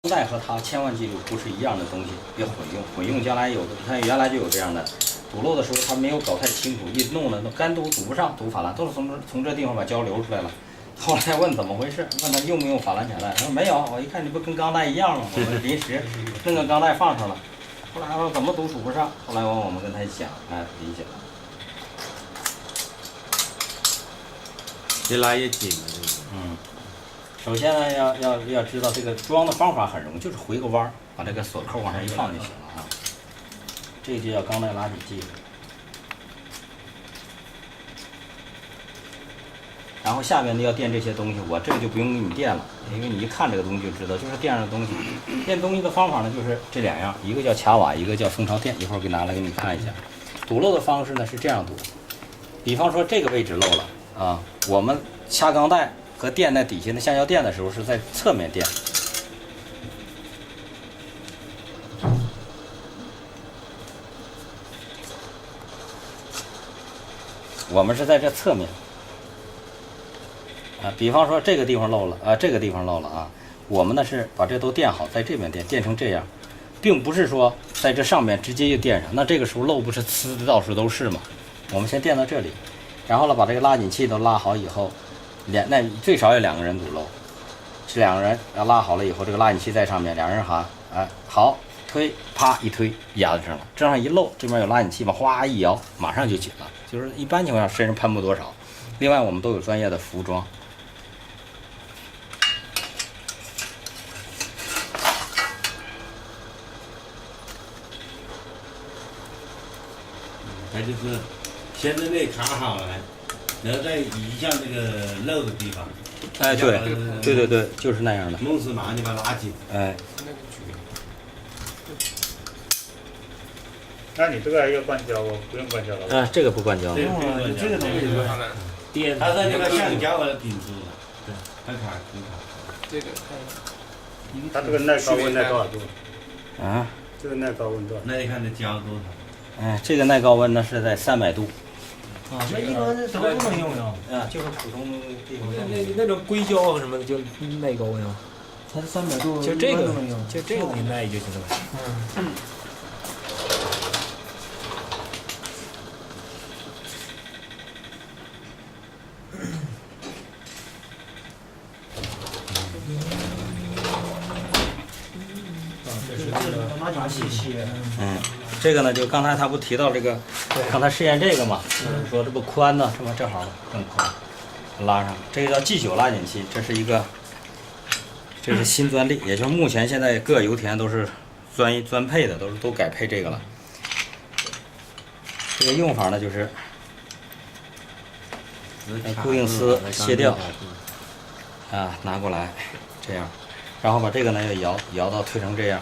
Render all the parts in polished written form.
带和它千万记住不是一样的东西，别混用。混用将来有的，你看原来就有这样的，堵漏的时候他没有搞太清楚，一弄呢，干堵堵不上，堵法兰都是从这地方把胶流出来了。后来问怎么回事，问他用没用法兰卡带，他说没有，我一看你不跟钢带一样吗？我们临时弄个钢带放上了。后来他说怎么堵不上，后来我们跟他讲，哎，理解了。越拉越紧了，这个。首先呢，要知道这个装的方法很容易，就是回个弯儿，把这个锁扣往上一放就行了啊。这就叫钢带拉紧技术。然后下面呢要垫这些东西，我这个就不用给你垫了，因为你一看这个东西就知道，就是垫上的东西。垫东西的方法呢，就是这两样，一个叫卡瓦，一个叫蜂巢垫。一会儿我给拿来给你看一下。堵漏的方式呢是这样堵，比方说这个位置漏了啊，我们掐钢带和垫在底下的橡胶垫的时候是在侧面垫。我们是在这侧面。比方说这个地方漏了啊，这个地方漏了啊，我们呢是把这都垫好，在这边垫成这样，并不是说在这上面直接就垫上，那这个时候漏不是呲的到处都是嘛？我们先垫到这里，然后呢把这个拉紧器都拉好以后，那最少有2个人堵漏，这2个人拉好了以后，这个拉紧器在上面，2人喊，好，推，啪一推压在这了，这样一漏，这边有拉紧器嘛，哗一摇，马上就紧了，就是一般情况下身上喷不多少。另外我们都有专业的服装。它就是先在那卡好了，然后再移向这个漏的地方。哎，对，就是那样的。弄死马上就把它拉紧。哎。那你这个要灌胶哦，不用灌胶了。这个不灌胶。这个东西是垫，它在那个橡胶把它顶住了。对，很卡。这个它这个耐高温耐多少度？啊？这个耐高温多少？那你看这胶多少？这个耐高温呢是在300度。啊，那一般什么都能用呀？就是普通地方。那种硅胶什么的就耐高温啊。它300度，就这个东西耐就行了。拉紧器。这个呢，就刚才他不提到这个，刚才试验这个嘛，说这不宽呢，是吧？正好更宽，拉上。这个叫G9拉紧器，这是新专利，也就是目前现在各油田都是专配的，都改配这个了。这个用法呢，就是固定丝卸掉，拿过来，这样，然后把这个呢要摇到推成这样。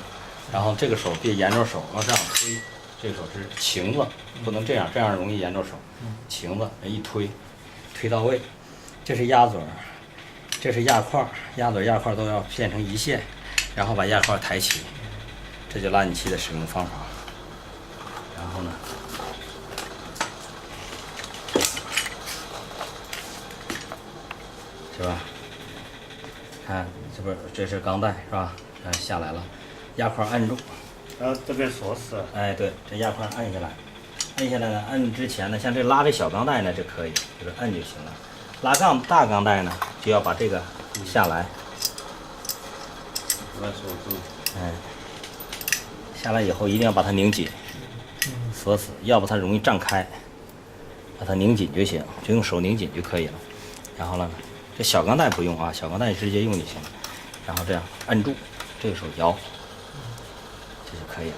然后这个手别沿着手，要这样推，这个手是擎子，不能这样，这样容易沿着手。擎子一推到位，这是压嘴儿，这是压块，压嘴压块都要变成一线，然后把压块抬起，这就拉紧器的使用方法。然后呢，是吧？看，这是钢带是吧？下来了。压块按住，然后这边锁死。哎，对，这压块按下来，呢，按之前呢，像这拉这小钢带呢，这可以，就是按就行了。拉大钢带呢，就要把这个下来，把它锁住。下来以后一定要把它拧紧，锁死，要不它容易胀开，把它拧紧就行，就用手拧紧就可以了。然后呢，这小钢带不用啊，小钢带直接用就行了。然后这样按住，这个手摇。这就可以了，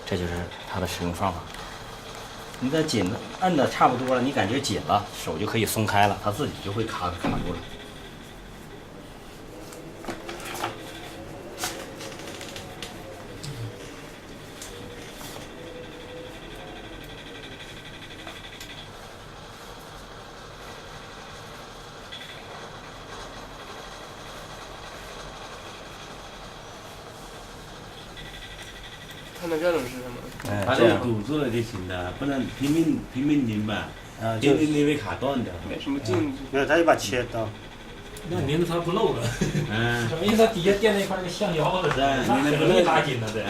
这就是它的使用方法。你在摁的差不多了，你感觉紧了，手就可以松开了，它自己就会卡住了。看到这种是什么？把这个堵住了就行了，不能拼命拧吧，拼命拧会卡断掉。没什么劲。没有，他一把切刀。那您它不漏了，因为它底下垫那块那个橡胶的，对，那你那不容易漏拉紧的，对。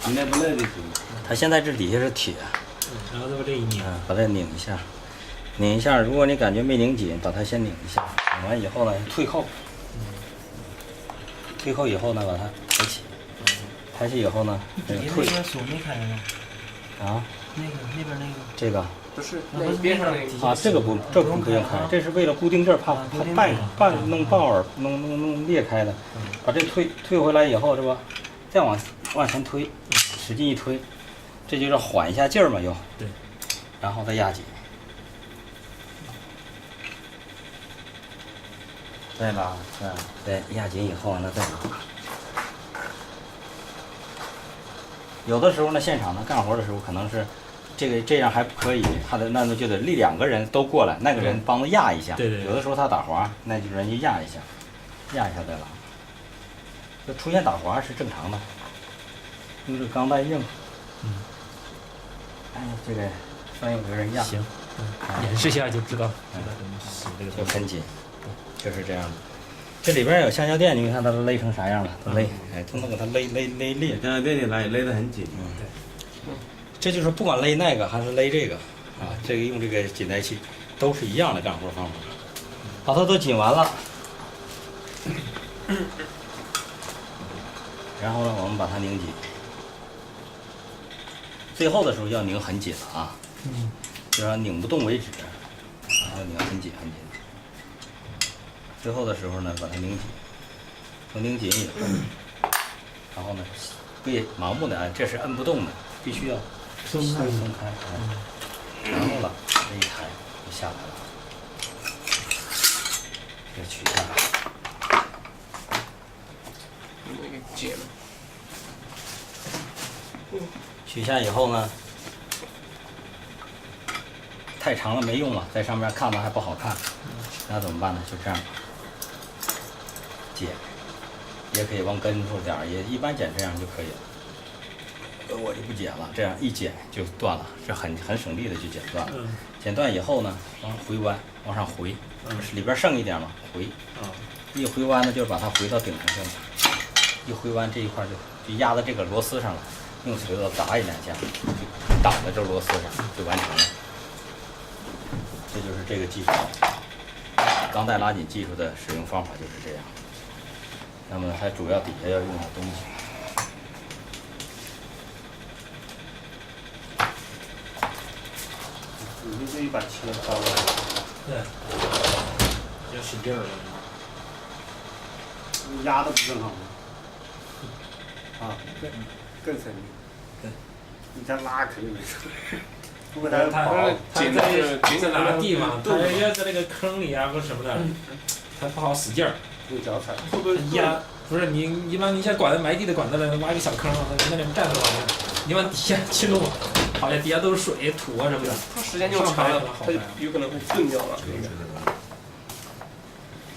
你那不漏就行。它现在这底下是铁，然后再把这一拧，把它拧一下，拧一下。如果你感觉没拧紧，把它先拧一下，拧完以后呢，退后，退后以后呢，把它抬起，抬起以后呢，这个退那个锁没开呢？啊，那边那个这个不是那边上那个啊，这个不用开，这是为了固定这儿，怕弄半耳弄裂开的。把这退回来以后是吧？再往前推，使劲一推，这就是缓一下劲儿嘛，又对，然后再压紧，再拉，对，压紧以后呢再拉。有的时候呢，现场呢干活的时候可能是这样还不可以，那就得立2个人都过来，那个人帮着压一下。对对。有的时候他打滑，那就人家压一下再拉。这出现打滑是正常的，因为这钢带硬。哎，这个上有个人压。行，演示一下就知道怎么使这个就很紧，就是这样的。这里边有橡胶垫，你看它都勒成啥样了？都勒，哎，都能给它勒裂。像这里勒得很紧。这就是不管勒那个还是勒这个啊，这个用这个紧带器都是一样的干活方法。把它都紧完了，然后呢，我们把它拧紧。最后的时候要拧很紧了啊，就让拧不动为止，然后拧很紧很紧。最后的时候呢，把它拧紧，等拧紧以后，然后呢，别盲目的按，这是摁不动的，必须要松开，然后了这一抬就下来了，这取下来，那个解了。取下以后呢，太长了没用了，在上面看着还不好看，那怎么办呢？就这样剪，也可以往根处点儿，也一般剪这样就可以了。我就不剪了，这样一剪就断了，这很省力的就剪断了。剪断以后呢，回弯往上回，里边剩一点嘛，回。一回弯呢，就把它回到顶上去了。一回弯这一块就压在这个螺丝上了，用锤子打一2下，就挡在这螺丝上就完成了。这就是这个技术，钢带拉紧技术的使用方法就是这样。那么它主要底下要用点东西。你这一把切刀了，对，要使劲儿了。压的不正好吗？啊，更省力。对，你再拉肯定没事。如果它在哪个地方，它要在那个坑里啊或者什么的，它不好使劲儿。用脚踩。会不会压？不是你一般你像管子埋地的管子了，挖一个小坑，那里站着玩意你往底下去弄，好像底下都是水土啊什么的。它时间用长了，它就有可能会钝掉了。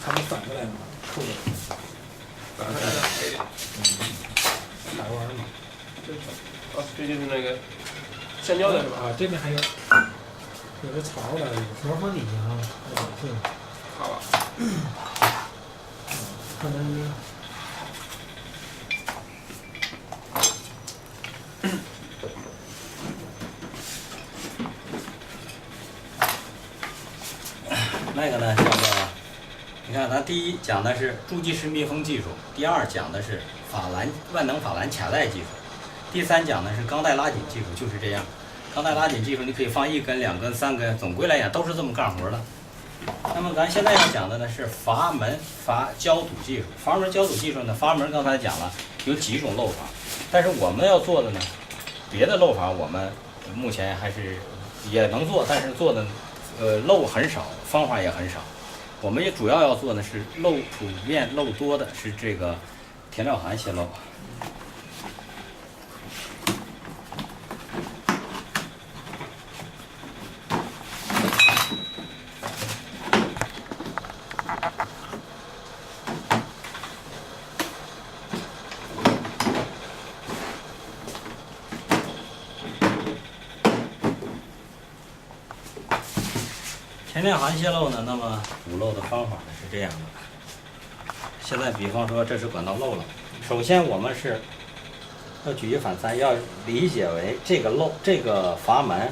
它不反过来吗？扣着。反过来还一点。拐弯嘛。哦，这就是那个橡胶的是吧？啊，这边还有个槽儿的，螺放底下啊，是。好吧。可能。那个呢，叫做，你看咱第一讲的是助记式密封技术，第2讲的是万能法兰卡带技术，第3讲的是钢带拉紧技术，就是这样。钢带拉紧技术你可以放1根、2根、3根，总归来讲都是这么干活的。那么咱现在要讲的呢是阀门胶堵技术。阀门胶堵技术呢，阀门刚才讲了有几种漏法，但是我们要做的呢，别的漏法我们目前还是也能做，但是做的漏很少，方法也很少。我们也主要要做的是普遍漏多的是这个填料函泄漏。前面环泄漏呢，那么堵漏的方法呢是这样的。现在比方说这是管道漏了，首先我们是要举一反三，要理解为这个阀门，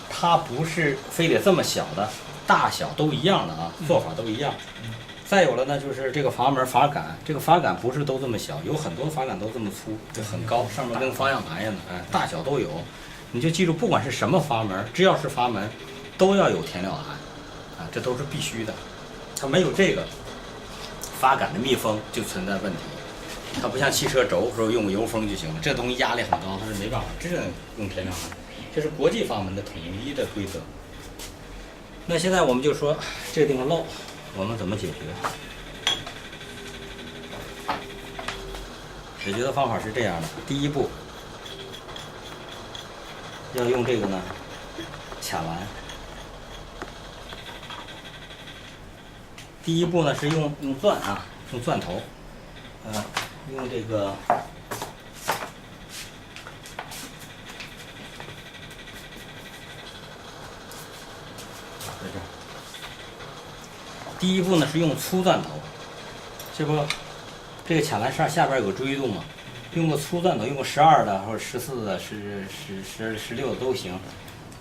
它不是非得这么小的，大小都一样的啊，做法都一样。再有了呢，就是这个阀门阀杆，这个阀杆不是都这么小，有很多阀杆都这么粗，就很高，上面跟方向盘一样的，哎，大小都有。你就记住，不管是什么阀门，只要是阀门，都要有填料函，啊，这都是必须的。它没有这个阀杆的密封就存在问题。它不像汽车轴说用油封就行了，这东西压力很高，它是没办法，只能用填料函。这是国际阀门的统一的规则。那现在我们就说这个地方漏，我们怎么解决？解决的方法是这样的：第一步，要用这个呢卡栏。第一步呢是用钻啊，用钻头，用这个在这儿。第一步呢是用粗钻头，这不这个卡栏下边有个锥度嘛，用个粗钻头，用个12的或者14的、16的都行。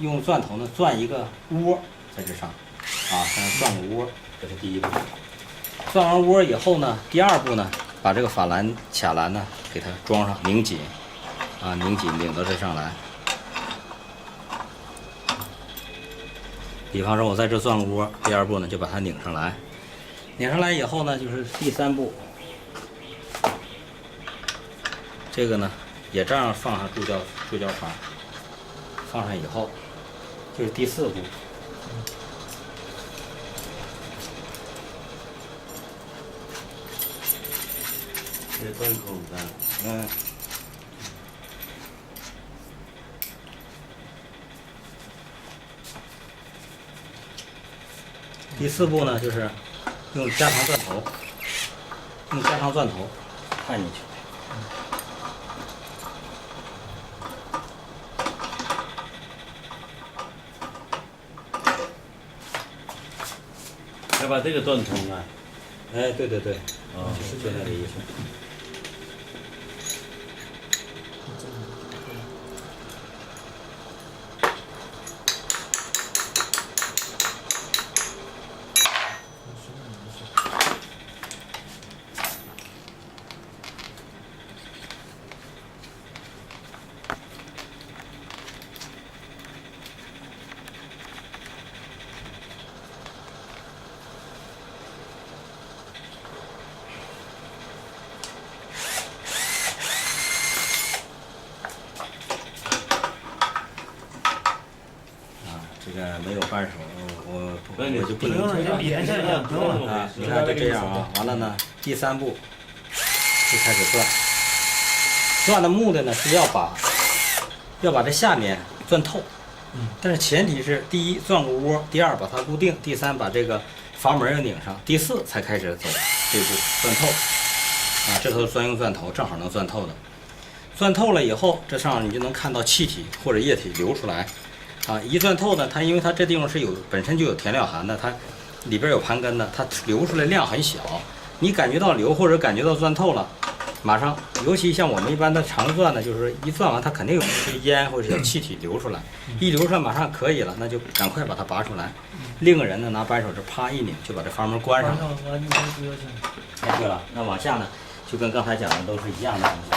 用钻头呢钻一个窝在这上，啊，钻个窝，这是第一步。钻完窝以后呢，第二步呢，把这个卡栏呢给它装上，拧紧，啊，拧紧，拧到这上来。比方说，我在这钻个窝，第二步呢就把它拧上来，拧上来以后呢，就是第三步。这个呢也这样放上注胶阀，放上以后就是第四步。这钻孔的，第四步呢就是用加长钻头，探进去。要把这个断通啊。哎，对对对，哦，就那个意思。这个没有扳手，我就不能比人这样不用了。啊，你看就这样啊。完了呢，第三步就开始钻。钻的目的呢是要把这下面钻透。但是前提是第一钻个窝，第二把它固定，第三把这个阀门要拧上，第四才开始走这步钻透。啊，这头专用钻头正好能钻透的。钻透了以后，这上你就能看到气体或者液体流出来。啊，一钻透呢，因为它这地方是本身就有填料函的，它里边有盘根的，它流出来量很小。你感觉到流或者感觉到钻透了，马上，尤其像我们一般的长钻呢，就是一钻完它肯定有些烟或者小气体流出来，一流出来马上可以了，那就赶快把它拔出来。另一个人呢拿扳手这啪一拧，就把这阀门关上了。哎，对了，那往下呢，就跟刚才讲的都是一样的东西，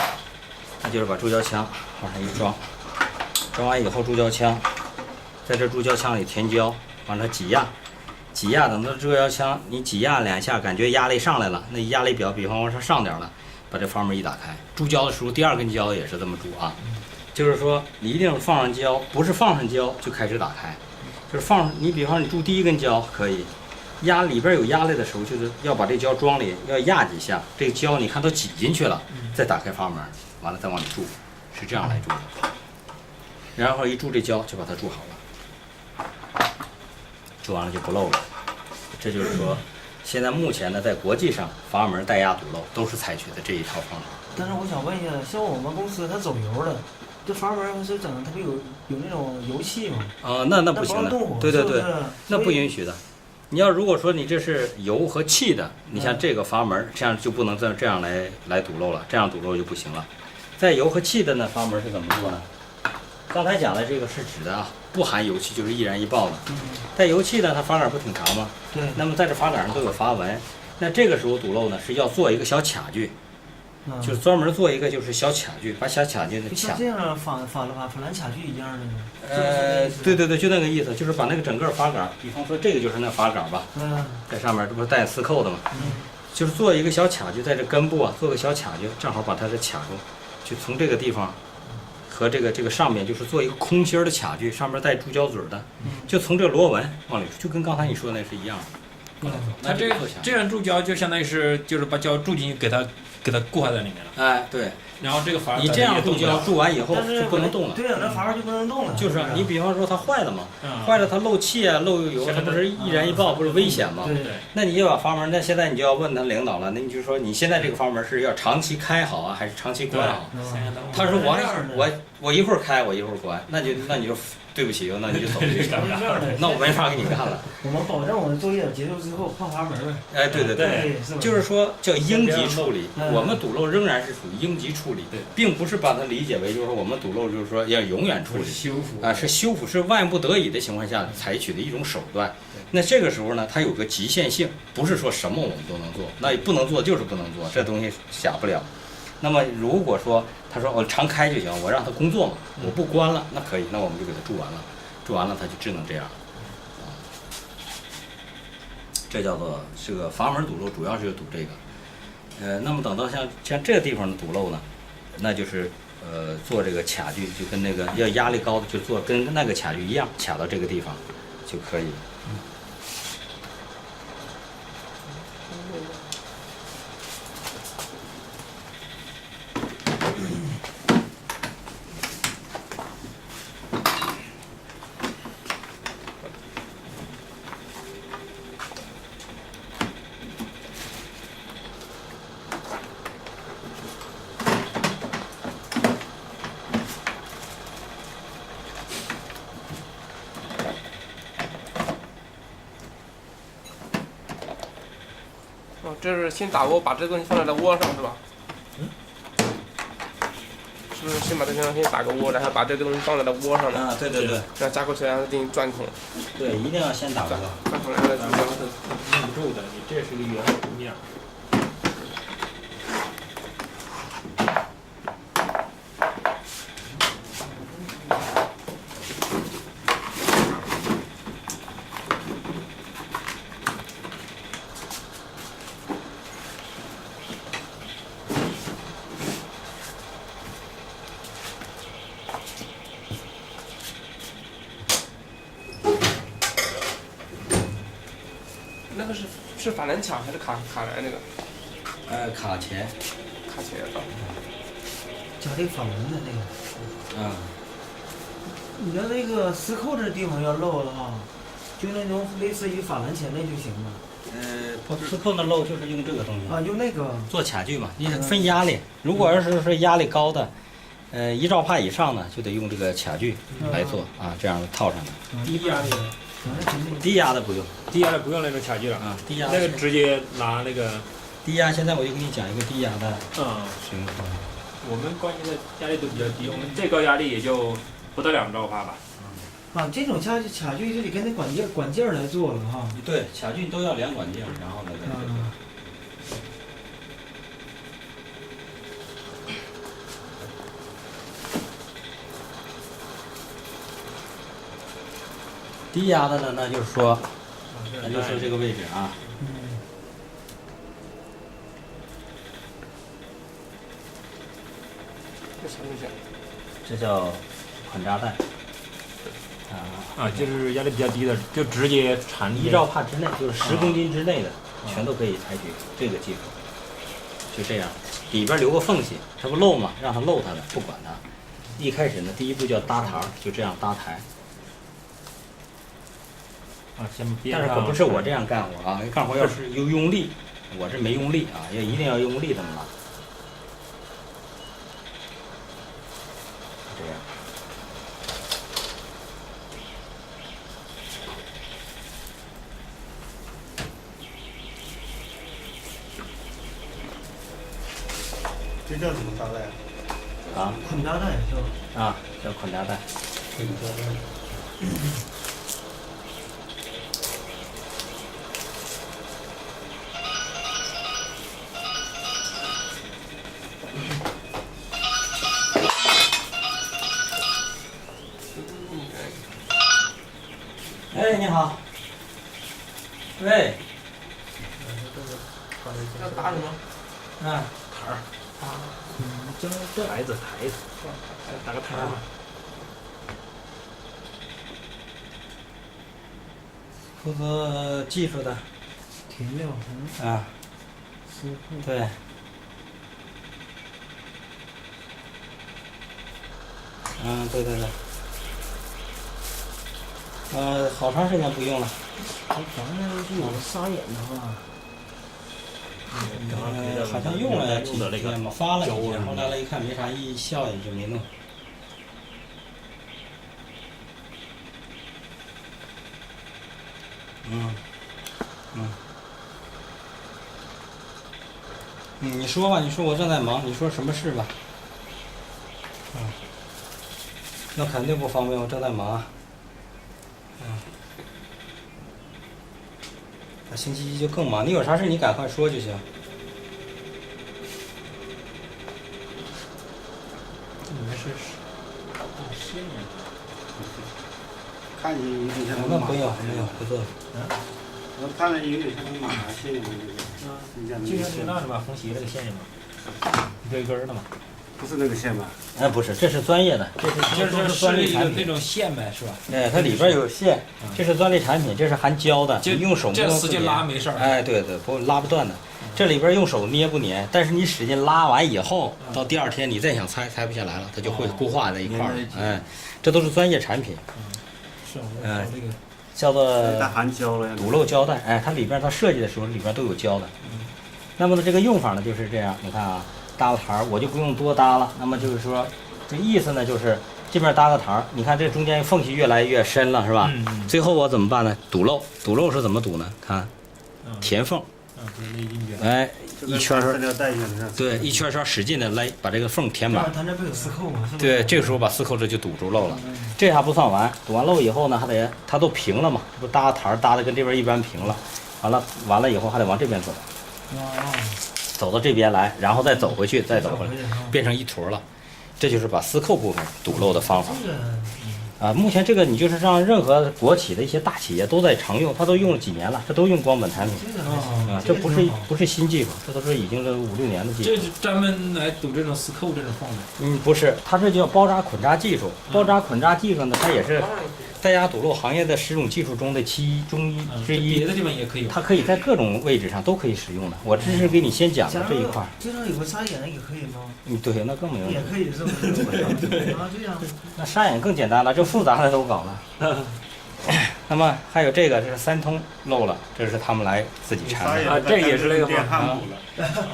那就是把注胶枪往上一装，装完以后注胶枪。在这注胶枪里填胶，往它挤压，等到注胶枪你挤压2下，感觉压力上来了，那压力表比方往上点了，把这阀门一打开。注胶的时候，第二根胶也是这么注啊，就是说你一定放上胶，不是放上胶就开始打开，就是你比方你注第一根胶可以，压里边有压力的时候，就是要把这胶装里要压几下，这个胶你看都挤进去了，再打开阀门，完了再往里注，是这样来注的。然后一注这胶就把它注好了。注完了就不漏了，这就是说，现在目前呢，在国际上阀门带压堵漏都是采取的这一套方法。但是我想问一下，像我们公司它走油的，这阀门是整的，它不有那种油漆吗？啊，那不行的那不让动，对对对，是不是那不允许的。你要如果说你这是油和气的，你像这个阀门，这样就不能这样来堵漏了，这样堵漏就不行了。在油和气的呢，阀门是怎么做呢？刚才讲的这个是指的啊，不含油气就是易燃易爆的。带油气呢，它阀杆不挺长吗？对。那么在这阀杆上都有阀纹，那这个时候堵漏呢是要做一个小卡具，就是专门做一个就是小卡具，把小卡具呢就像这样法兰卡具一样的吗？对对对，就那个意思，就是把那个整个阀杆，比方说这个就是那阀杆吧，在上面这不是带4扣的吗？就是做一个小卡具，在这根部啊做个小卡具，正好把它给卡住，就从这个地方和这个上面就是做一个空心的卡具，上面带注胶嘴的，就从这个螺纹往里，就跟刚才你说的那是一样的。它这样注胶就相当于就是把胶注进去，给它固化在里面了。哎，对。然后这个阀你这样注胶注完以后就不能动了。对呀，那阀就不能动了。就是啊，你比方说它坏了嘛，坏了它漏气啊、漏油，它不是易燃易爆，不是危险吗？对。那你就把阀门，那现在你就要问他领导了，那你就说你现在这个阀门是要长期开好啊，还是长期关好？他说我一会儿开，我一会儿关，那你就对不起，那你就走去，那我没法给你干了。我们保证我的作业结束之后换阀门呗。哎，对对对，就是说叫应急处理。我们堵漏仍然是属于应急处理，并不是把它理解为就是说我们堵漏就是说要永远处理，修复啊，是修复，是万不得已的情况下采取的一种手段。那这个时候呢，它有个极限性，不是说什么我们都能做，那不能做就是不能做，这东西假不了。那么如果说他说我常开就行，我让他工作嘛，我不关了，那可以，那我们就给他注完了，注完了他就只能这样。这叫做这个阀门堵漏，主要是堵这个。那么等到像这个地方的堵漏呢，那就是做这个卡具，就跟那个要压力高的，就做跟那个卡具一样，卡到这个地方就可以了。哦，这是先打窝，把这个东西放在了窝上是吧？是不是先把这个先打个窝，然后把这个东西放在了窝上呢？啊，对对对。然后加过去，然后进行转孔。对，一定要先打窝。转孔然后再注胶。硬不住的，你这是个圆弧面。那个是法兰卡还是卡莱那个？卡钳。卡钳啊。加这个法轮的那个。嗯。你要那个4扣这地方要漏了哈，就那种类似于法兰钳那就行了。不，4扣那漏就是用这个东西。啊，用那个。做卡具嘛，你分压力。如果要是说压力高的，1兆帕以上呢，就得用这个卡具来做啊，这样套上的。低压力的。低压的不用，低压的不用那种卡具了啊，低压那个直接拿那个低压。现在我就给你讲一个低压的使用方法。我们关键的压力都比较低，我们最高压力也就不到2兆帕吧。啊，这种卡具就得跟那管件来做了哈。对，卡具都要连管件，然后呢再做。低压的呢，那就是说这个位置啊。这啥东西？这叫捆扎带。就是压力比较低的，就直接缠1兆帕之内，就是10公斤之内的，全都可以采取这个技术。就这样，里边留个缝隙，它不漏嘛，让它漏它的，不管它。一开始呢，第一步叫搭台，就这样搭台。但是可不是我这样干活啊，干活要是用力，我这没用力啊，一定要用力这么拉。这样。叫什么搭带啊？啊捆扎带是吧？啊，叫捆扎带。哎，你好。喂。要打什么？啊。台子，打个台嘛。负责技术的。铁料痕。啊。丝扣。对。嗯，对对对。好长时间不用了。咱们是有沙眼的话。好像用了几天吧，发了几天，后来了一看没啥意义效应就没弄。你说吧，你说我正在忙，你说什么事吧？那肯定不方便，我正在忙啊。那星期一就更忙，你有啥事你赶快说就行。你们是看起来有点像那不用，不做了。我看着有点像马线的那个。就像这那的嘛，缝鞋那个线嘛，一根一根的嘛。不是那个线吧？哎，不是，这是专业的，就是专利产品。那种线呗，是吧？哎，它里边有线，这是专利产品，这是含胶的，就用手这使劲拉没事儿。哎，对对，不拉不断的。这里边用手捏不粘，但是你使劲拉完以后，到第二天你再想拆不下来了，它就会固化在一块儿。哎，这都是专业产品。是，我这个叫做带含胶了呀。堵漏胶带，哎，它里边它设计的时候里边都有胶的。那么这个用法呢就是这样，你看啊，搭个台儿我就不用多搭了。那么就是说，这意思呢就是这边搭个台儿，你看这中间缝隙越来越深了，是吧？最后我怎么办呢？堵漏，堵漏是怎么堵呢？看，填缝。就是勒进去。哎，一圈儿，带对，一圈儿使劲的勒，把这个缝填满。它这不有丝扣吗？对，这个时候把丝扣这就堵住漏了。这还不算完，堵完漏以后呢，还得它都平了嘛，不搭台儿搭的跟这边一般平了。完了以后还得往这边走，走到这边来，然后再走回去，再走回来，变成一坨了。这就是把丝扣部分堵漏的方法。目前这个你就是让任何国企的一些大企业都在常用，它都用了几年了，这都用光本产品。这不是新技术，这都是已经是5、6年的技术。这是专门来堵这种丝扣这种缝的。不是，它这叫包扎捆扎技术。包扎捆扎技术呢，它也是带压堵漏行业的10种技术中的其中之一。别的地方也可以。它可以在各种位置上都可以使用的。我只是给你先讲的这一块。经常有个沙眼的也可以吗？对，那更没问题。也可以是吧？啊，这样。那沙眼更简单了，这复杂的都搞了。那么还有这个，这是3通漏了，这是他们来自己缠的。这也是那个吗？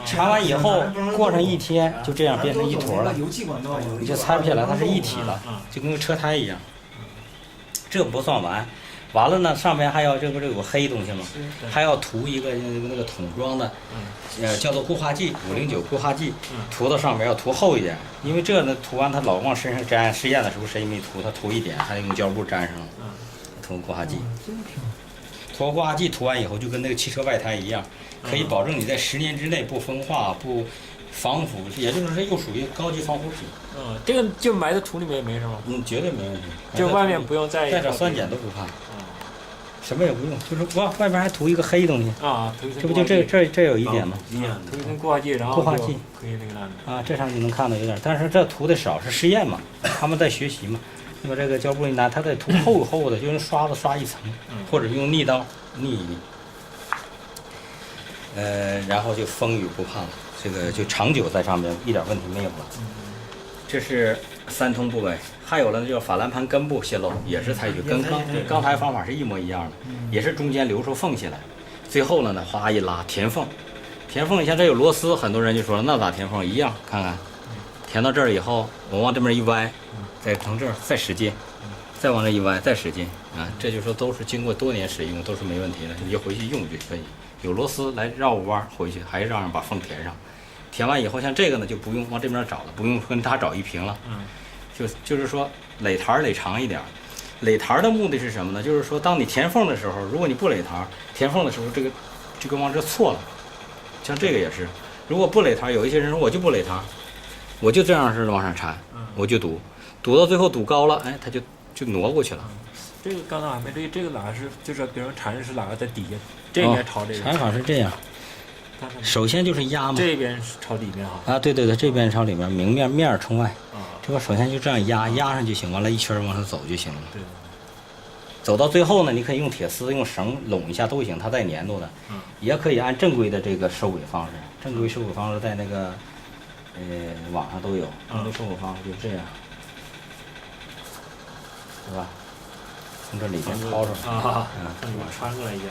缠完以后，过上1天，就这样变成一坨了，油气管道你就拆不下来，它是一体了，就跟个车胎一样。这不算完，完了呢，上面还要这不是有个黑东西吗？还要涂一个那个桶装的，叫做固化剂，509固化剂，涂到上面要涂厚一点，因为这呢涂完它老往身上粘，试验的时候谁也没涂，它涂一点，还用胶布粘上了，涂固化剂。涂固化剂涂完以后，就跟那个汽车外胎一样，可以保证你在10年之内不风化、不防腐，也就是说又属于高级防腐品。这个就埋在土里面也没什么。绝对没问题。就外面不用再带点酸碱都不怕。什么也不用，就是外面还涂一个黑东西。这不就这有一点吗？涂一层固化剂，然后可以那个烂的。这上就能看到有点，但是这涂的少是试验嘛，他们在学习嘛。那么这个胶布一拿，它得涂厚的，就用刷子刷一层，或者用逆刀逆一逆。然后就风雨不怕了，这个就长久在上面一点问题没有了。这是3通部位，还有了就是法兰盘根部泄漏，也是采取跟刚才方法是一模一样的，也是中间留出缝隙来，最后呢哗一拉填缝，填缝一下这有螺丝，很多人就说那咋填缝一样，看看，填到这儿以后，我往这边一歪，再从这儿再使劲，再往这一歪再使劲啊，这就说都是经过多年使用都是没问题的，你就回去用就可以。有螺丝来绕弯回去，还是让人把缝填上。填完以后，像这个呢就不用往这边找了，不用跟他找一平了。就是说垒台垒长一点。垒台的目的是什么呢？就是说当你填缝的时候，如果你不垒台，填缝的时候这个往这错了。像这个也是，如果不垒台，有一些人说我就不垒台，我就这样式的往上缠，我就堵到最后堵高了，哎，他就挪过去了。这个刚才还没注意，这个哪个是就是比如缠是哪个在底下，这应该朝这个。缠法是这样，首先就是压嘛，这边是朝里面哈。啊，对，这边朝里面，明面冲外。这边首先就这样压上就行，完了一圈往上走就行了。对。走到最后呢，你可以用铁丝、用绳拢一下都行，它带粘度的。也可以按正规的这个收尾方式，正规收尾方式在那个网上都有。正规收尾方式就这样，是吧？从这里边掏出来。从里面穿过来一下。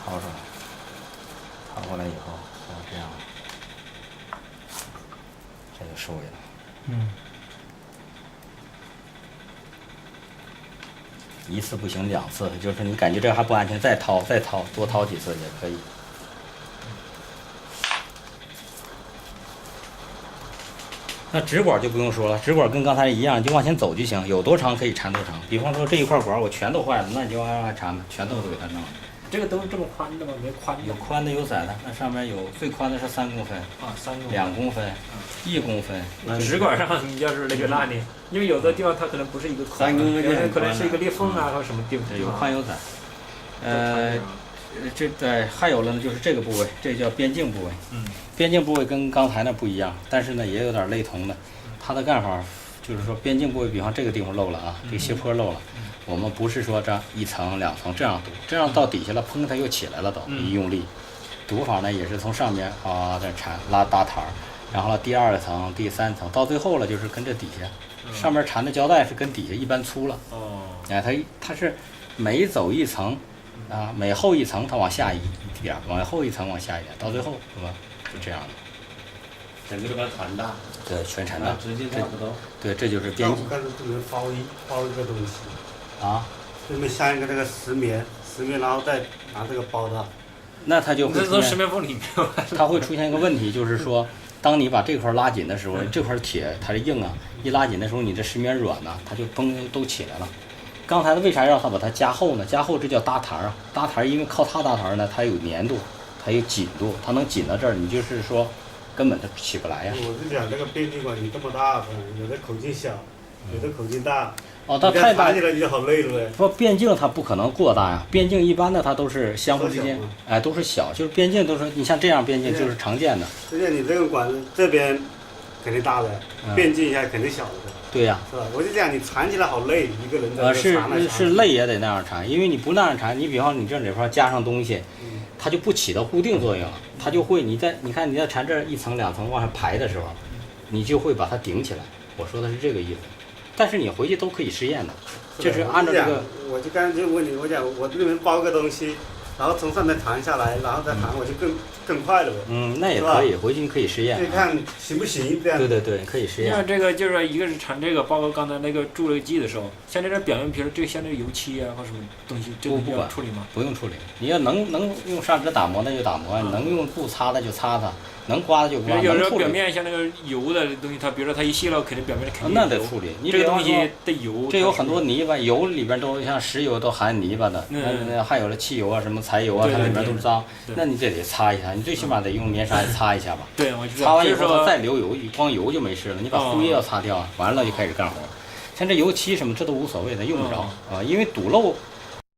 掏出来，掏过来以后，这样，这就收尾了。一次不行，2次，就是你感觉这还不安全，再掏，多掏几次也可以。那直管就不用说了，直管跟刚才一样，就往前走就行，有多长可以缠多长。比方说这一块管我全都坏了，那你就按缠吧，全都给它弄了。这个都是这么宽的吗？没宽的。有宽的有窄的，那上面有最宽的是3公分，3公分，2公分，1公分。直管上你要是那个那里，因为有的地方它可能不是一个宽，有的可能是一个裂缝啊，或者什么地方。有宽有窄。还有了呢，就是这个部位，这叫边境部位。边境部位跟刚才那不一样，但是呢也有点类同的。它的干法就是说，边境部位，比方这个地方漏了啊，这个斜坡漏了。我们不是说这1层2层这样堵，这样到底下了，砰，它又起来了都，一用力，堵法呢也是从上面再缠搭台儿，然后第2层、第3层，到最后了就是跟这底下，上面缠的胶带是跟底下一般粗了。它是每走1层啊，每厚1层它往下一点，往厚1层往下一点，到最后是吧？就这样的。整个都把它传大。对，全缠大。直接差不多。对，这就是边境。我看这边包一个东西。这边像一个那个石棉，然后再拿这个包它。那它就会从石棉缝里面，它会出现一个问题，就是说，当你把这块拉紧的时候，这块铁它是硬啊，一拉紧的时候，你这石棉软呐，它就嘣都起来了。刚才为啥让它把它加厚呢？加厚这叫搭台啊，搭台因为靠它搭台呢，它有粘度，它有紧度，它能紧到这儿，你就是说根本它起不来呀。我是讲这个边境管你这么大，有的口径小，有的口径大。它太大起来你就好累了呗。不，边境它不可能过大呀。边境一般的它都是相互之间，都是小，就是边境都是你像这样边境就是常见的。就像你这个管子这边肯定大的，边境一下肯定小的。对呀。是吧？我就讲你缠起来好累，一个人在这缠来缠去。是累也得那样缠，因为你不那样缠，你比方你这里边加上东西，它就不起到固定作用了，它就会你看你在缠这1层2层往上排的时候，你就会把它顶起来。我说的是这个意思。但是你回去都可以实验的，就是按照这个。我就刚才就问你，我讲我这边包个东西，然后从上面弹下来，然后再弹，我就更快了呗。那也可以，回去你可以实验。你看行不行？这样。对，可以实验。像这个就是说，一个是缠这个，包括刚才那个注了剂的时候，像这种表面皮儿，这像这个油漆啊或什么东西，这个要处理吗？不用处理，你要能用砂纸打磨那就打磨，能用布擦的就擦它。能刮的就刮，有时候表面像那个油的东西，它比如说它一泄漏，肯定表面肯定那得处理。你这个东西得油，这有很多泥巴，油里边都像石油都含泥巴的，那还有了汽油啊、什么柴油啊，它里边都是脏。那你这得擦一下，你最起码得用棉砂擦一下吧。对，我知道。擦完以后它再流油，光油就没事了。你把灰要擦掉，完了就开始干活。像这油漆什么这都无所谓的，用不着啊，因为堵漏